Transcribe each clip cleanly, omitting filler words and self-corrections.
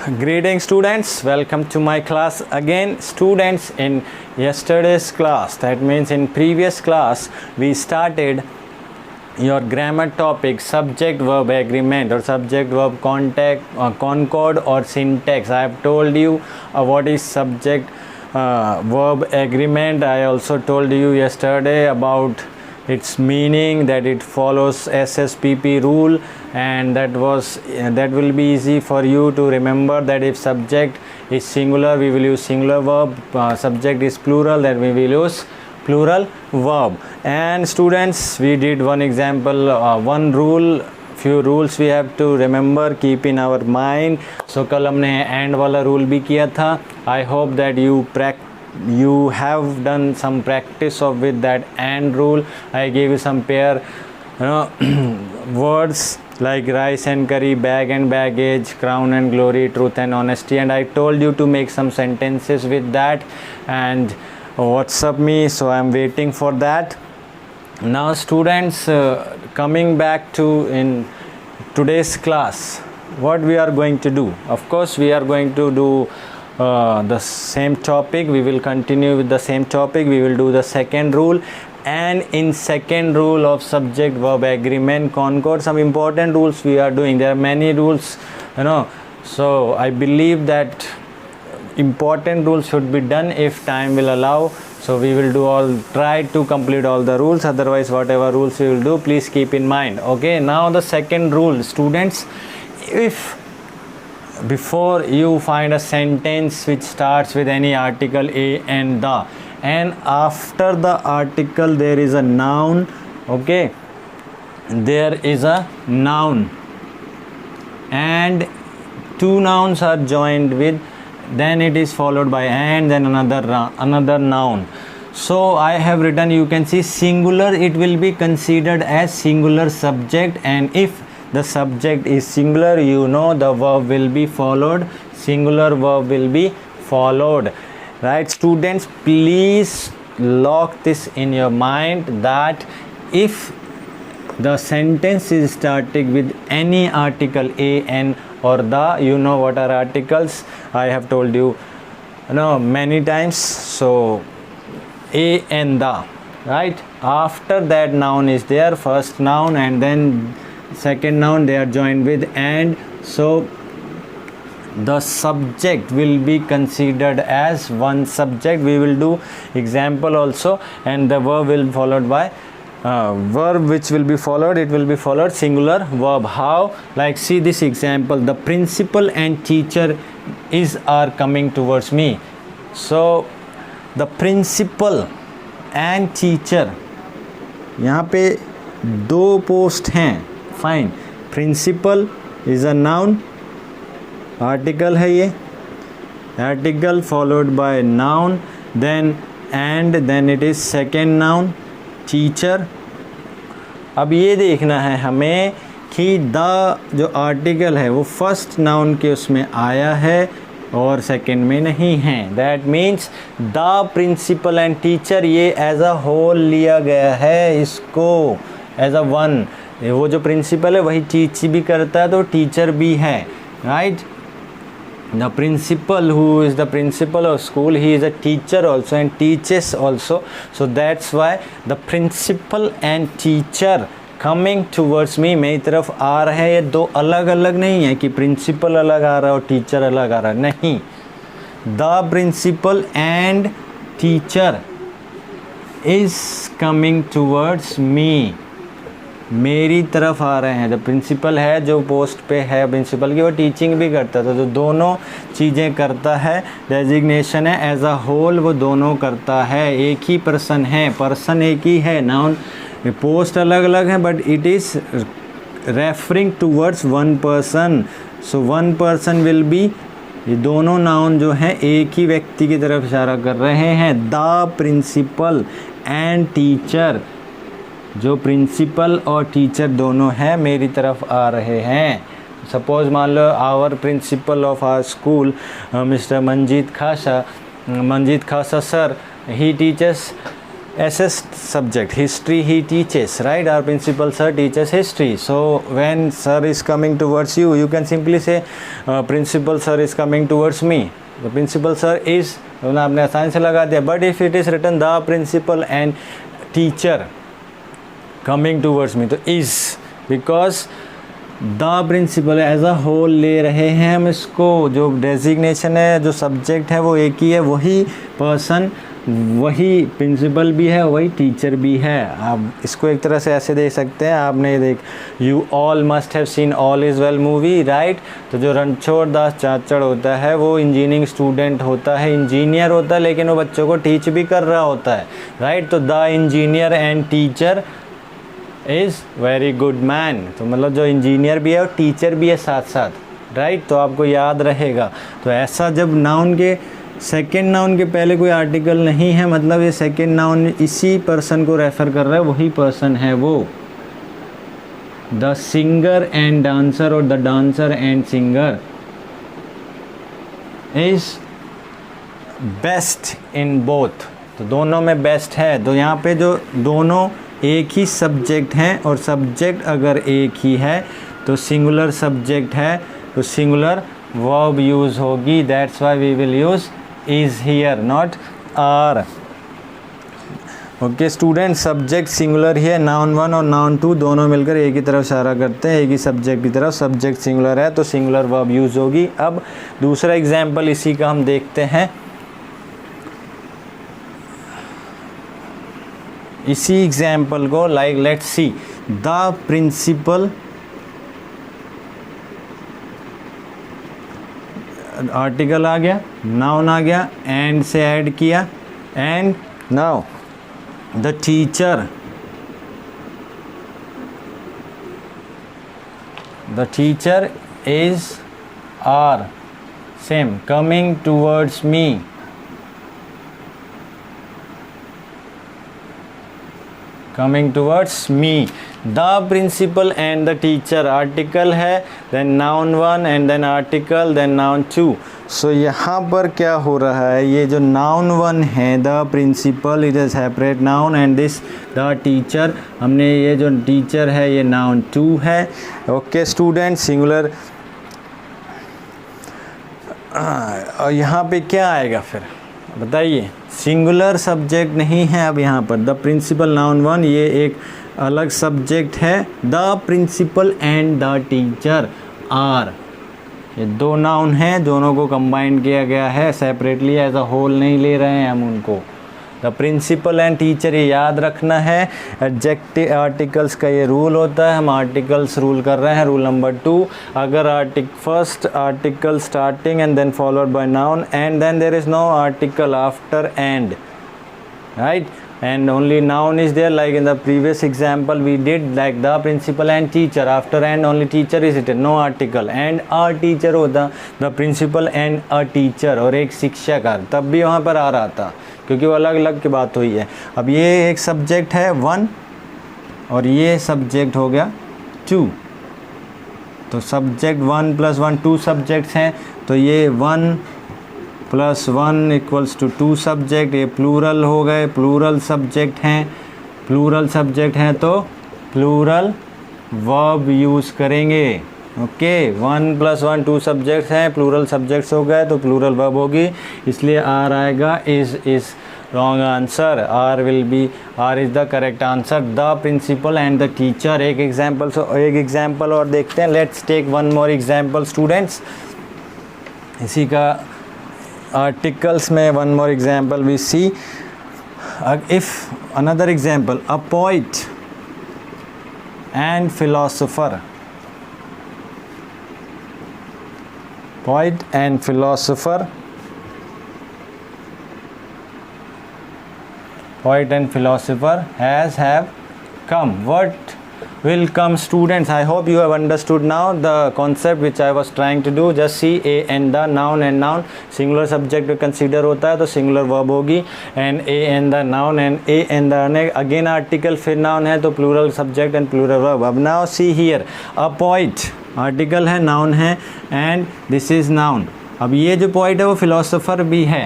Greetings students, welcome to my class again. Students, in yesterday's class, that means in previous class, we started your grammar topic subject verb agreement or subject verb contact or concord or syntax. I have told you what is subject verb agreement. I also told you yesterday about its meaning, that it follows SSPP rule, and that will be easy for you to remember, that if subject is singular we will use singular verb, subject is plural then we will use plural verb. And students, we did one example, one rule, few rules we have to remember, keep in our mind. So कल हमने and वाला rule भी किया था. I hope that you have done some practice of with that and rule. I gave you some pair words like rice and curry, bag and baggage, crown and glory, truth and honesty, and I told you to make some sentences with that and WhatsApp me, so I am waiting for that. Now students, coming back to in today's class, what we are going to do, of course we are going to do the same topic. We will continue with the same topic. We will do the second rule, and in second rule of subject verb agreement concord, some important rules we are doing. There are many rules, so I believe that important rules should be done if time will allow. So we will try to complete all the rules. Otherwise, whatever rules we will do, please keep in mind. Okay, now the second rule, students, if before you find a sentence which starts with any article a and the, and after the article there is a noun, okay, there is a noun and two nouns are joined with, then it is followed by and then another noun. So I have written, you can see singular, it will be considered as singular subject, and if the subject is singular, the verb will be followed, singular verb will be followed, right? Students, please lock this in your mind, that if the sentence is starting with any article a, n or the, what are articles, I have told you many times. So a and the, right? After that noun is there, first noun and then second noun, they are joined with and, so the subject will be considered as one subject. We will do example also, and the verb will followed by verb which will be followed, it will be followed singular verb. How? Like see this example, the principal and teacher are coming towards me. So the principal and teacher, यहाँ पे दो post हैं. Fine, principal is a noun, article है ये, article followed by noun, then and, then it is second noun teacher. अब ये देखना है हमें कि द जो आर्टिकल है वो फर्स्ट नाउन के उसमें आया है और सेकेंड में नहीं है. That means the principal and teacher, ये एज अ होल लिया गया है, इसको एज अ वन. वो जो प्रिंसिपल है वही टीच भी करता है, तो टीचर भी है, right? The principal who is the principal of school, he is a teacher also and teaches also. So that's why the principal and teacher coming towards me, मेरी तरफ आ रहे हैं. ये दो अलग अलग नहीं है कि प्रिंसिपल अलग आ रहा है और टीचर अलग आ रहा है, नहीं. The principal and teacher is coming towards me, मेरी तरफ आ रहे हैं. द प्रिंसिपल है जो पोस्ट पे है प्रिंसिपल की, वो टीचिंग भी करता था, तो दोनों चीज़ें करता है. डेजिग्नेशन है एज अ होल, वो दोनों करता है. एक ही पर्सन है, पर्सन एक ही है, नाउन पोस्ट अलग अलग है, but it is referring towards one person. So one person will be, ये दोनों नाउन जो हैं एक ही व्यक्ति की तरफ इशारा कर रहे हैं. द प्रिंसिपल एंड टीचर, जो प्रिंसिपल और टीचर दोनों हैं मेरी तरफ आ रहे हैं. सपोज मान लो our principal of our school mister Manjeet Khasa sir, ही teachers SS subject, history he teaches, right? Our principal sir teaches history. So when sir is coming towards you, you can simply say principal sir is coming towards me. The principal sir is, आपने आसान से लगा दिया. But if it is written the principal and teacher coming towards me, तो is, because the principal as a whole ले रहे हैं हम इसको. जो डेजिग्नेशन है, जो सब्जेक्ट है वो एक ही है, वही पर्सन, वही प्रिंसिपल भी है, वही टीचर भी है. आप इसको एक तरह से ऐसे देख सकते हैं. आपने देख, you all must have seen all is well movie, right? तो जो रणछोड़ दास चाचड़ होता है वो इंजीनियरिंग स्टूडेंट होता है, इंजीनियर होता है, लेकिन वो बच्चों को टीच भी कर रहा होता है, राइट? तो the engineer and teacher is very good man. तो मतलब जो इंजीनियर भी है और टीचर भी है साथ साथ, राइट? तो आपको याद रहेगा. तो ऐसा जब नाउन के सेकेंड नाउन के पहले कोई आर्टिकल नहीं है, मतलब ये सेकेंड नाउन इसी पर्सन को रेफ़र कर रहा है, वही पर्सन है वो. द सिंगर एंड डांसर और the dancer and singer is best in both. तो दोनों में बेस्ट है. तो यहाँ पे जो दोनों एक ही सब्जेक्ट हैं और सब्जेक्ट अगर एक ही है तो सिंगुलर सब्जेक्ट है तो सिंगुलर वर्ब यूज़ होगी. That's why we will use is here, not are. Okay student, subject singular ही है. नाउन 1 और नाउन 2 दोनों मिलकर एक ही तरफ इशारा करते हैं, एक ही सब्जेक्ट की तरफ. सब्जेक्ट सिंगुलर है तो सिंगुलर वर्ब यूज़ होगी. अब दूसरा एग्जाम्पल इसी का हम देखते हैं. इसी एग्जाम्पल को like let's see, the principal, article आ गया, नाउन आ गया, एंड से ऐड किया, and now the teacher, the teacher is are, same, coming towards me. coming towards me. The principal and the teacher, article है, then noun 1 and then article, then noun 2. So यहाँ पर क्या हो रहा है, ये जो noun 1 है the principal, it is separate noun, and this the teacher, हमने ये जो teacher है ये noun 2 है. Okay student, singular. और यहाँ पे क्या आएगा फिर बताइए? सिंगुलर सब्जेक्ट नहीं है अब यहाँ पर. द प्रिंसिपल नाउन 1 ये एक अलग सब्जेक्ट है. The principal and the teacher are, ये दो नाउन हैं, दोनों को कंबाइन किया गया है, सेपरेटली एज अ होल नहीं ले रहे हैं हम उनको. द प्रिंसिपल एंड टीचर, ये याद रखना है. एडजेक्टिव आर्टिकल्स का ये रूल होता है, हम आर्टिकल्स रूल कर रहे हैं. रूल नंबर 2, अगर first article starting and then followed by noun and then there is no article after and, right? and only noun is there, like in the previous example we did, like the principal and teacher, after and only teacher is written, no article, and a teacher होता, the principal and a teacher, और एक शिक्षक, तब भी वहाँ पर आ रहा था क्योंकि वो अलग अलग की बात हुई है. अब ये एक सब्जेक्ट है 1 और ये सब्जेक्ट हो गया 2. तो सब्जेक्ट 1 + 1 2 सब्जेक्ट्स हैं, तो ये 1 + 1 = 2 सब्जेक्ट. ये प्लूरल हो गए, प्लूरल सब्जेक्ट हैं, प्लूरल सब्जेक्ट हैं तो प्लूरल वर्ब यूज़ करेंगे. ओके, 1 + 1 2 सब्जेक्ट्स हैं, प्लूरल सब्जेक्ट्स हो गए तो प्लूरल वर्ब होगी, इसलिए आर आएगा. Is wrong answer. Are is the correct answer. The principal and the teacher. एक एग्जाम्पल और देखते हैं. Let's take one more example students. इसी का आर्टिकल्स में one more example we see. If another example, a poet and philosopher, poet and philosopher, have come. What will come students? I hope you have understood now the concept which I was trying to do. Just see a and the, noun and noun, singular subject consider होता है तो singular verb होगी, and a and the noun and a and the again article, फिर noun है तो plural subject and plural verb. अब now see here, a poet article है, noun है, एंड दिस इज़ नाउन. अब ये जो पोइट है वो फिलोसोफर भी है,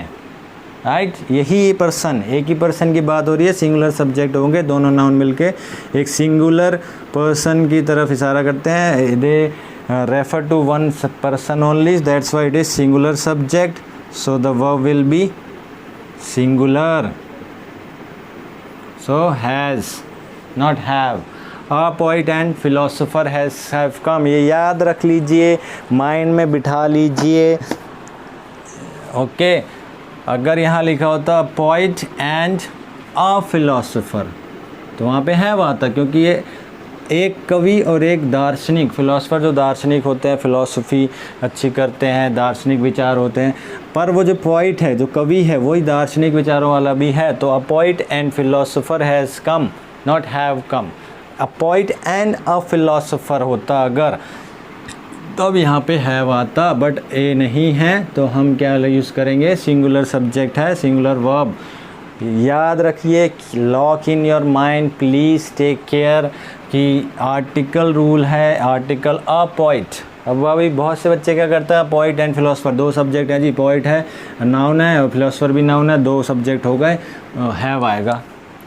राइट, यही पर्सन, एक ही पर्सन की बात हो रही है, सिंगुलर सब्जेक्ट होंगे, दोनों नाउन मिलके एक सिंगुलर पर्सन की तरफ इशारा करते हैं. They refer to one person only, that's why it is singular subject. So the verb will be singular. So has, not have. A poet and philosopher have come, ये याद रख लीजिए, माइंड में बिठा लीजिए. ओके, अगर यहाँ लिखा होता पोइट एंड अ फिलोसोफर तो वहाँ पे हैव आता, क्योंकि ये एक कवि और एक दार्शनिक, फिलोसोफर जो दार्शनिक होते हैं, फिलोसफी अच्छी करते हैं, दार्शनिक विचार होते हैं, पर वो जो पोइट है, जो कवि है, वही दार्शनिक विचारों वाला भी है. तो अ poet and philosopher has come, not have come. A poet and a philosopher होता अगर, तब यहाँ पे हैव आता, बट ए नहीं है, तो हम क्या यूज़ करेंगे, सिंगुलर सब्जेक्ट है, सिंगुलर वर्ब. याद रखिए, lock in your mind, please take care कि आर्टिकल रूल है, आर्टिकल अ पोइट. अब अभी बहुत से बच्चे क्या करते हैं, पोइट एंड फिलोसोफर, दो सब्जेक्ट हैं जी, पोइट है नाउन है और फिलोसोफर भी नाउन है, दो सब्जेक्ट हो गए, हैव आएगा,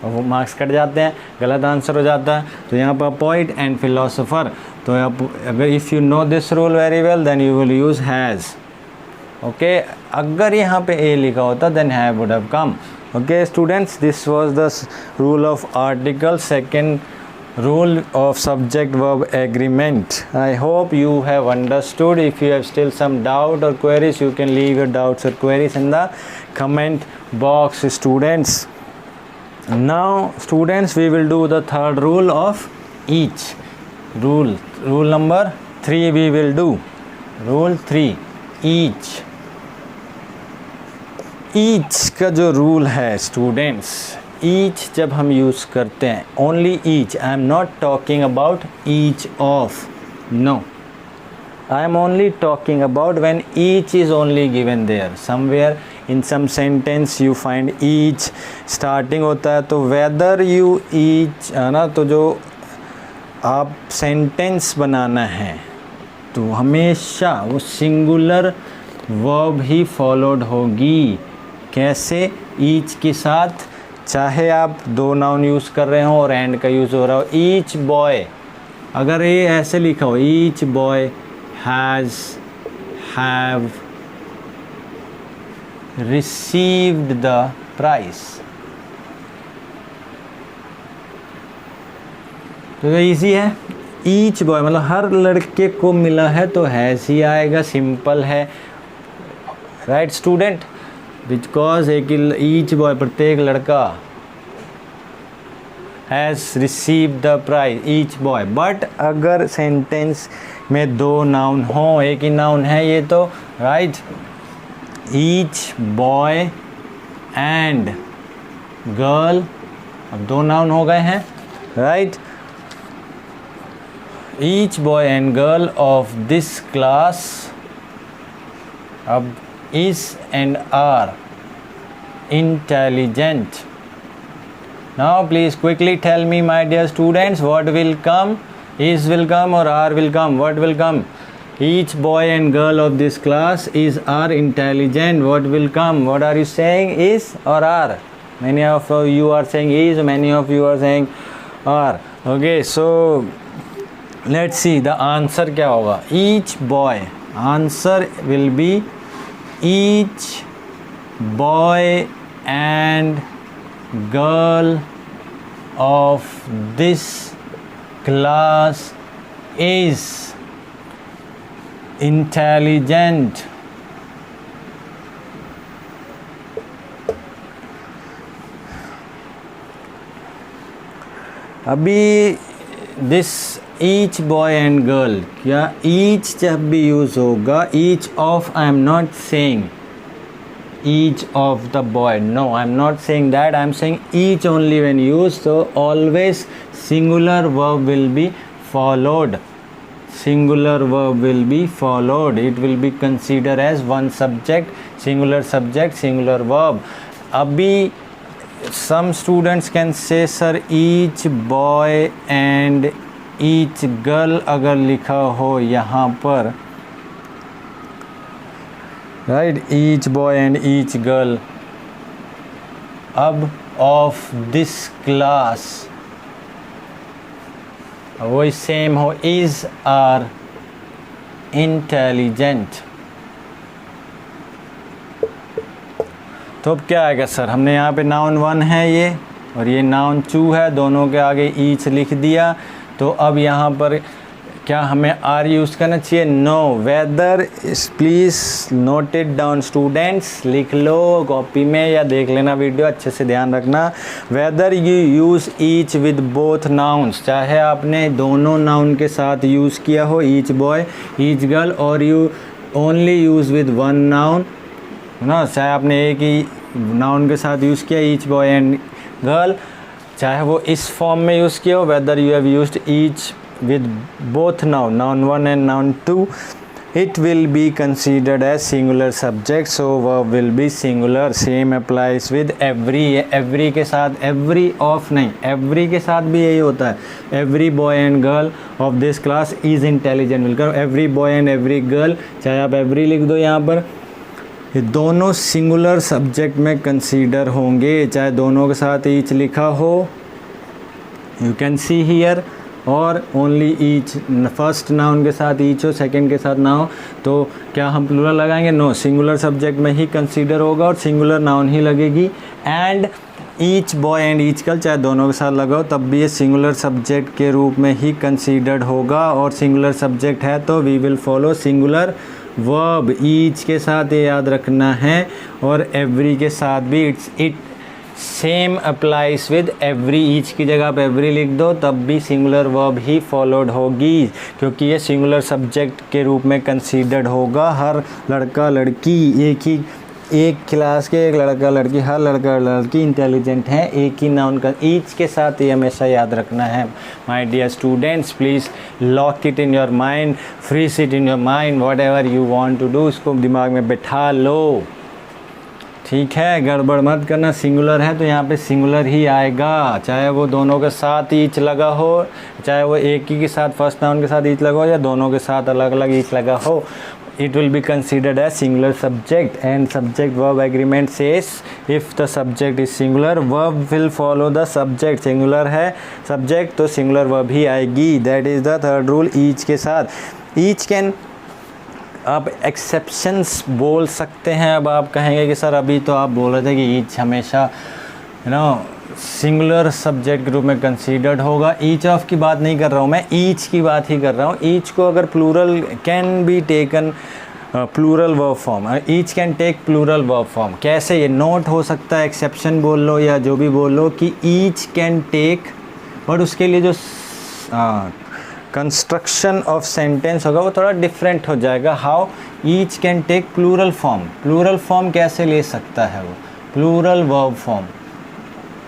वो मार्क्स कट जाते हैं, गलत आंसर हो जाता है. तो यहाँ पर पोइट एंड फिलोसोफर, तो अगर if you know this rule very well then you will use has. Okay, अगर यहाँ पे ए लिखा होता then have would have come. Okay students, this was the rule of article, second rule of subject verb agreement. I hope you have understood. If you have still some doubt or queries, you can leave your doubts or queries in the comment box, students. Now students, we will do the third rule of each. Rule number 3 we will do. Rule 3, each. Each का जो rule है students, each जब हम use करते हैं, only each, I am not talking about each of, no, I am only talking about when each is only given there somewhere in some sentence you find each starting होता है. तो whether you each है ना, तो जो आप sentence बनाना है तो हमेशा वो सिंगुलर वर्ब ही फॉलोड होगी. कैसे, ईच के साथ, चाहे आप दो नाउन यूज़ कर रहे हो और एंड का यूज़ हो रहा हो. ईच बॉय, अगर ये ऐसे लिखा हो, each boy has, have received the prize, तो ये ईजी है. ईच बॉय मतलब हर लड़के को मिला है तो हैज़ ही आएगा, सिंपल है. राइट स्टूडेंट, बिकॉज एक ईच बॉय, प्रत्येक लड़का, has receive the prize, each boy. But अगर सेंटेंस में दो नाउन हो, एक ही नाउन है ये, तो right, each boy and girl, अब दो नाउन हो गए हैं, right. Each boy and girl of this class, अब is and are intelligent. Now please quickly tell me, my dear students, what will come? Is will come or are will come? What will come? Each boy and girl of this class is are intelligent. What will come? What are you saying, is or are? Many of you are saying is, many of you are saying are. Okay, so let's see the answer क्या होगा. Each boy, answer will be each boy and girl of this class is intelligent. अभी this each boy and girl, क्या each जब भी use होगा, each of, I am not saying each of the boy, no, I am not saying that, I am saying each only when use. So always singular verb will be followed, singular verb will be followed, it will be considered as one subject, singular verb. Abhi some students can say, sir, each boy and each girl अगर लिखा हो यहाँ पर, right, each boy and each girl, अब of this class वही same हो, is are intelligent. तो अब क्या आएगा सर, हमने यहाँ पे नाउन 1 है ये और ये नाउन 2 है, दोनों के आगे ईच लिख दिया। तो अब यहाँ पर क्या हमें आर यूज़ करना चाहिए? No. Whether, please note it down students, लिख लो कॉपी में या देख लेना वीडियो, अच्छे से ध्यान रखना। Whether you use each with both nouns, चाहे आपने दोनों नाउन के साथ यूज़ किया हो, ईच बॉय ईच गर्ल, और you only use with one noun ना, चाहे आपने एक ही नाउन के साथ यूज़ किया ईच बॉय एंड गर्ल, चाहे वो इस फॉर्म में यूज़ किया हो, whether you have used each with both noun 1 and noun 2, it will be considered as singular subject, so verb will be singular. Same applies with every, every के साथ, every of नहीं, every के साथ भी यही होता है। every boy and girl of this class is intelligent, मिलकर every boy and every girl, चाहे आप every लिख दो यहाँ पर, ये दोनों सिंगुलर सब्जेक्ट में कंसीडर होंगे, चाहे दोनों के साथ ईच लिखा हो, यू कैन सी हियर, और ओनली ईच, फर्स्ट नाउन के साथ ईच हो, सेकंड के साथ ना हो, तो क्या हम प्लूरल लगाएंगे? नो, सिंगुलर सब्जेक्ट में ही कंसीडर होगा और सिंगुलर नाउन ही लगेगी। And each boy and each girl, चाहे दोनों के साथ लगाओ तब भी ये सिंगुलर सब्जेक्ट के रूप में ही कंसीडर्ड होगा, और सिंगुलर सब्जेक्ट है तो we will follow singular verb. Each के साथ ये याद रखना है, और एवरी के साथ भी it same applies with every, each की जगह आप एवरी लिख दो तब भी सिंगुलर वर्ब ही फॉलोड होगी, क्योंकि ये सिंगुलर सब्जेक्ट के रूप में कंसीडर्ड होगा। हर लड़का लड़की एक क्लास के, एक लड़का लड़की, हर लड़का लड़की इंटेलिजेंट है, एक ही नाउन का ईच के साथ ये हमेशा याद रखना है। My dear students, please lock it in your mind, freeze it in your mind, whatever you want to do, उसको दिमाग में बैठा लो, ठीक है? गड़बड़ मत करना। सिंगुलर है तो यहाँ पे सिंगुलर ही आएगा, चाहे वो दोनों के साथ ईच लगा हो, चाहे वो एक ही के साथ फर्स्ट नाउन के साथ ईच लगा हो, या दोनों के साथ अलग अलग ईच लगा हो, it will be considered as singular subject. And subject verb agreement says if the subject is singular, verb will follow the subject. singular है subject तो singular verb ही आएगी, that is the third rule each के साथ। each can आप exceptions बोल सकते हैं। अब आप कहेंगे कि सर अभी तो आप बोल रहे थे कि ईच हमेशा सिंगुलर सब्जेक्ट के रूप में कंसीडर्ड होगा। ईच ऑफ की बात नहीं कर रहा हूँ मैं, ईच की बात ही कर रहा हूँ। ईच को अगर plural can be taken plural verb form, each can take plural verb form. कैसे? ये नोट हो सकता है, एक्सेप्शन बोल लो या जो भी बोल लो कि ईच कैन टेक, बट उसके लिए जो कंस्ट्रक्शन ऑफ सेंटेंस होगा वो थोड़ा डिफरेंट हो जाएगा। How? Each can take plural form. Plural form कैसे ले सकता है वो? Plural verb form.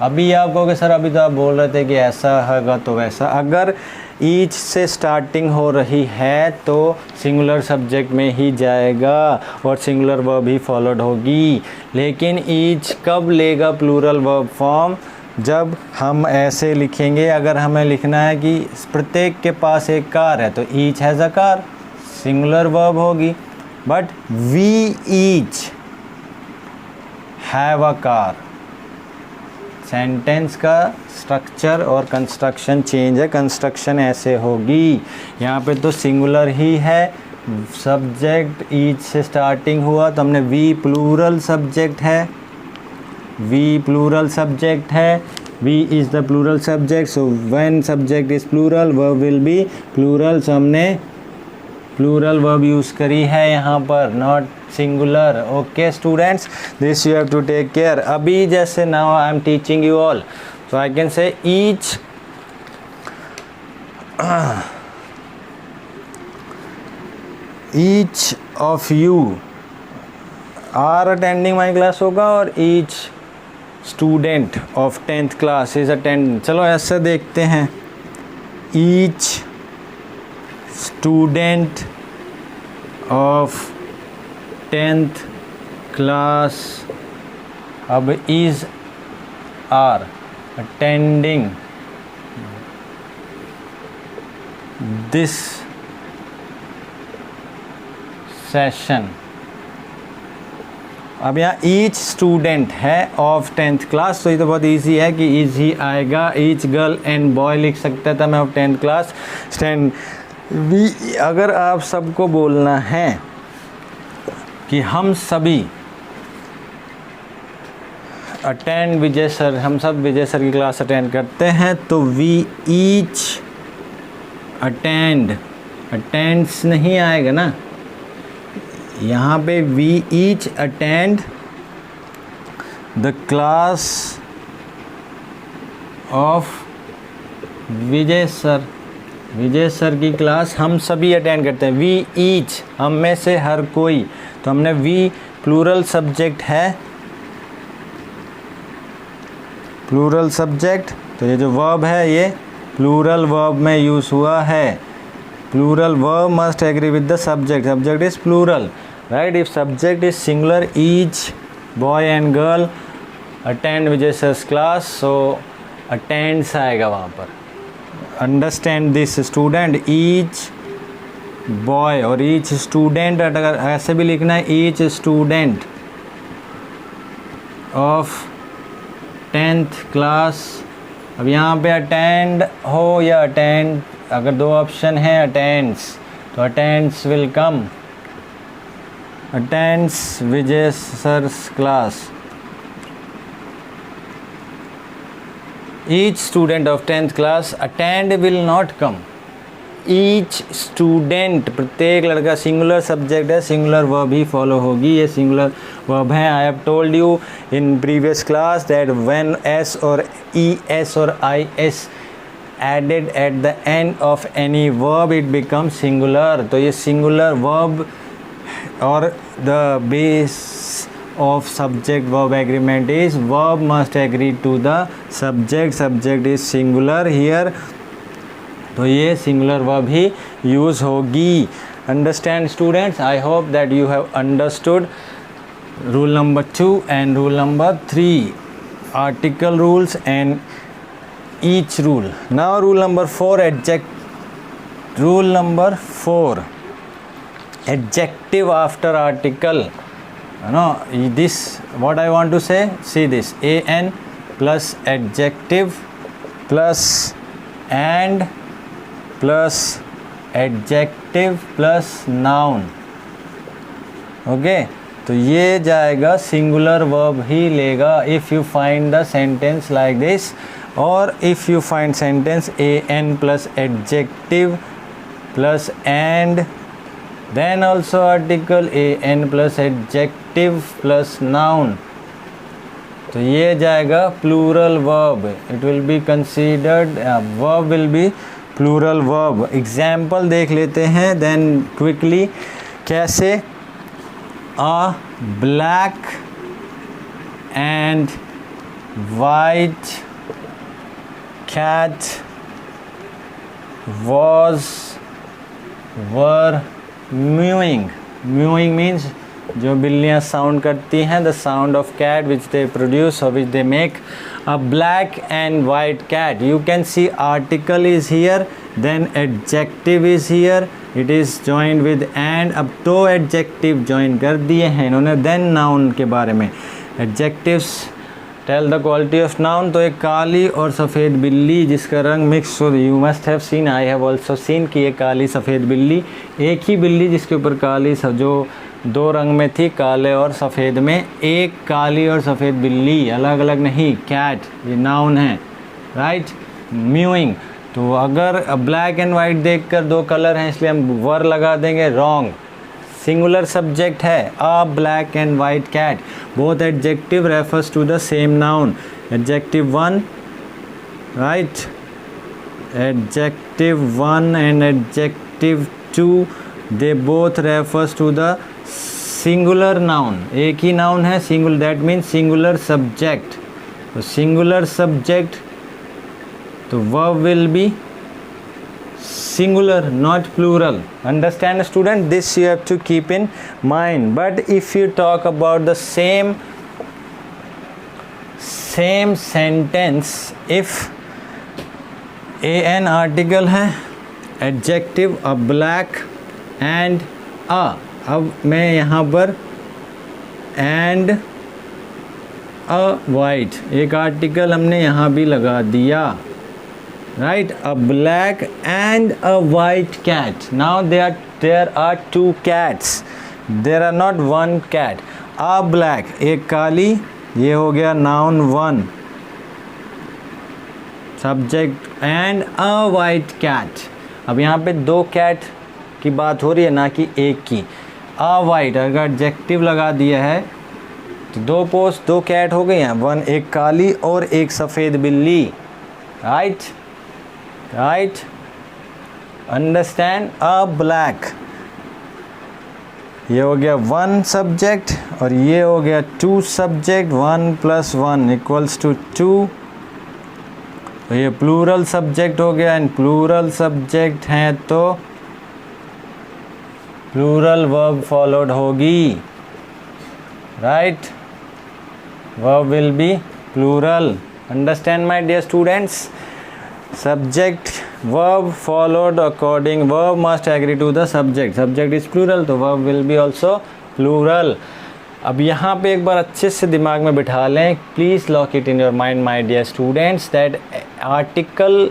अभी आप कहोगे सर अभी तो आप बोल रहे थे कि ऐसा होगा तो वैसा। अगर ईच से स्टार्टिंग हो रही है तो सिंगुलर सब्जेक्ट में ही जाएगा और सिंगुलर वर्ब ही फॉलोड होगी। लेकिन ईच कब लेगा प्लूरल वर्ब फॉर्म? जब हम ऐसे लिखेंगे, अगर हमें लिखना है कि प्रत्येक के पास एक कार है तो each has a car, singular verb होगी। But we each have a car, sentence का स्ट्रक्चर और कंस्ट्रक्शन चेंज है, कंस्ट्रक्शन ऐसे होगी। यहाँ पे तो सिंगुलर ही है, सब्जेक्ट ईच से स्टार्टिंग हुआ तो हमने वी प्लूरल सब्जेक्ट है, वी प्लूरल सब्जेक्ट है, we is the plural subject. So when subject is plural verb will be plural. So हमने प्लूरल वर्ब यूज़ करी है यहाँ पर, not singular. Okay students, this you have to take care. अभी जैसे now I am teaching you all, so I can say each each of you are attending my class होगा और each student of 10th class is attend. चलो ऐसा देखते हैं, each student of 10th class, अब is are attending this session अब यहाँ each student है ऑफ 10th क्लास, तो ये तो बहुत इजी है कि ईच ही आएगा, ईच गर्ल एंड बॉय लिख सकता था मैं of 10th class stand we. अगर आप सबको बोलना है कि हम सभी अटेंड विजय सर, हम सब विजय सर की क्लास अटेंड करते हैं, तो वी ईच अटेंड, अटेंड्स नहीं आएगा ना, यहाँ पे we each attend the class of Vijay sir, Vijay sir की क्लास हम सभी अटेंड करते हैं। वी ईच, हम में से हर कोई, तो हमने वी प्लूरल सब्जेक्ट है, प्लूरल सब्जेक्ट, तो ये जो वर्ब है ये प्लूरल वर्ब में यूज़ हुआ है। Plural verb must agree with the subject, subject is plural, right. If subject is singular, each boy and girl attend Vijay sir's class, so attends आएगा वहाँ पर। Understand this student, each boy और each student, अगर ऐसे भी लिखना है each student of 10th class. अब यहाँ पे अटेंड हो या अटेंड, अगर दो ऑप्शन है अटेंड्स, तो attends will come, attends Vijay sir's class. Each student of 10th class, attend will not come. Each student, प्रत्येक लड़का, सिंगुलर सब्जेक्ट है, सिंगुलर वर्ब ही फॉलो होगी, ये सिंगुलर वर्ब है। I have told you in previous class that when S और E S और I S added at the end of any verb it become singular. तो ये singular verb और the base of subject verb agreement is verb must agree to the subject, subject is singular here, तो ये singular verb ही use होगी। Understand students? I hope that you have understood rule number 2 and rule number 3, article rules and each rule. Now rule number 4, rule number 4, adjective after article. No, this what I want to say, see this, an plus adjective plus and plus adjective plus noun, okay, तो ये जाएगा singular verb ही लेगा if you find the sentence like this, or if you find sentence an plus adjective plus and then also article an plus adjective plus noun, तो ये जाएगा plural verb, it will be considered verb will be plural verb। example देख लेते हैं then quickly, कैसे, a black and white cat were mewing, mewing means जो बिल्लियाँ sound करती हैं, the sound of cat which they produce or which they make। a black and white cat, you can see article is here, then adjective is here, it is joined with and। अब दो adjective join कर दिए हैं इन्होंने, then noun के बारे में, adjectives tell the quality of noun. तो एक काली और सफ़ेद बिल्ली जिसका रंग मिक्स हो, you must have seen, I have also seen कि ये काली सफ़ेद बिल्ली, एक ही बिल्ली जिसके ऊपर काली जो दो रंग में थी, काले और सफ़ेद में, एक काली और सफ़ेद बिल्ली, अलग अलग नहीं, कैट ये नाउन है, राइट। म्यूइंग, तो अगर ब्लैक एंड वाइट देखकर दो कलर हैं इसलिए हम वर लगा देंगे, रॉन्ग, सिंगुलर सब्जेक्ट है, a black and white cat. Both adjective refers to the same noun, adjective 1, right, adjective 1 and adjective 2 they both refers to the singular noun, एक ही नाउन है, singular, that means singular subject. तो singular subject, तो verb will be singular not plural, understand student, this you have to keep in mind। but if you talk about the same sentence, if an article है, adjective a black and a, अब मैं यहाँ पर and a white, एक article हमने यहाँ भी लगा दिया, right, a black and a white cat. Now there are two cats, there are not one cat. A black, एक काली, ये हो गया noun 1 subject, and a white cat. अब यहाँ पे 2 कैट की बात हो रही है, ना कि एक की. अ वाइट अगर एडजेक्टिव लगा दिया है तो 2 कैट हो गई हैं, 1 एक काली और एक सफ़ेद बिल्ली, राइट, राइट, अंडरस्टैंड. अ ब्लैक, ये हो गया 1 सब्जेक्ट और ये हो गया 2 सब्जेक्ट. 1 + 1 = 2. तो ये प्लूरल सब्जेक्ट हो गया, एंड प्लूरल सब्जेक्ट हैं तो प्लूरल वर्ब फॉलोड होगी, right, verb will be plural. Understand my dear students. Subject verb followed according, verb must agree to the subject. Subject is plural तो verb will be also plural. अब यहाँ पे एक बार अच्छे से दिमाग में बिठा लें, please lock it in your mind my dear students, that article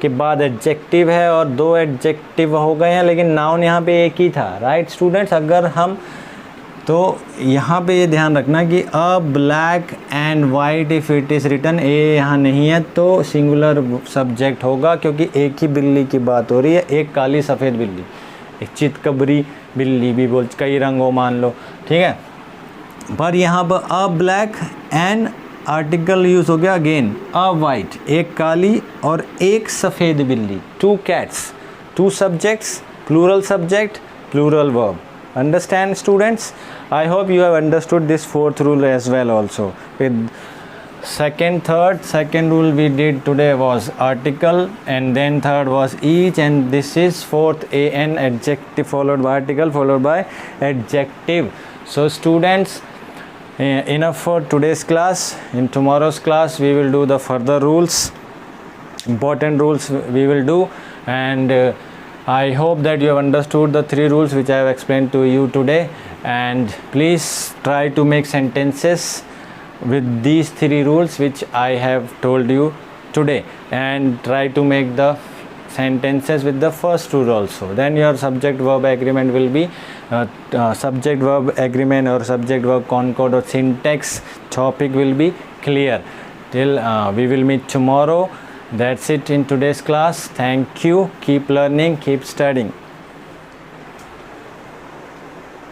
के बाद एडजेक्टिव है और 2 एडजेक्टिव हो गए हैं, लेकिन नाउन यहाँ पे एक ही था, राइट स्टूडेंट्स. अगर हम तो यहाँ पे ये ध्यान रखना कि a black and white, if it is written, a यहाँ नहीं है तो सिंगुलर सब्जेक्ट होगा, क्योंकि एक ही बिल्ली की बात हो रही है, एक काली सफ़ेद बिल्ली, एक चितकबरी बिल्ली भी बोल, कई रंगों मान लो, ठीक है. पर यहाँ पर अ ब्लैक एंड आर्टिकल यूज़ हो गया अगेन अ वाइट, एक काली और एक सफ़ेद बिल्ली, 2 cats, 2 subjects, plural subject, plural verb. Understand students? I hope you have understood this 4th rule as well also. With second rule we did today was article, and then third was each, and this is 4th an, adjective followed by article followed by adjective. So students, enough for today's class. In tomorrow's class we will do the further rules, important rules we will do, and I hope that you have understood the 3 rules which I have explained to you today, and please try to make sentences with these 3 rules which I have told you today, and try to make the sentences with the first rule also. Then your subject verb agreement will be subject verb agreement or subject verb concord or syntax topic will be clear. Till we will meet tomorrow. That's it in today's class. Thank you. Keep learning, keep studying.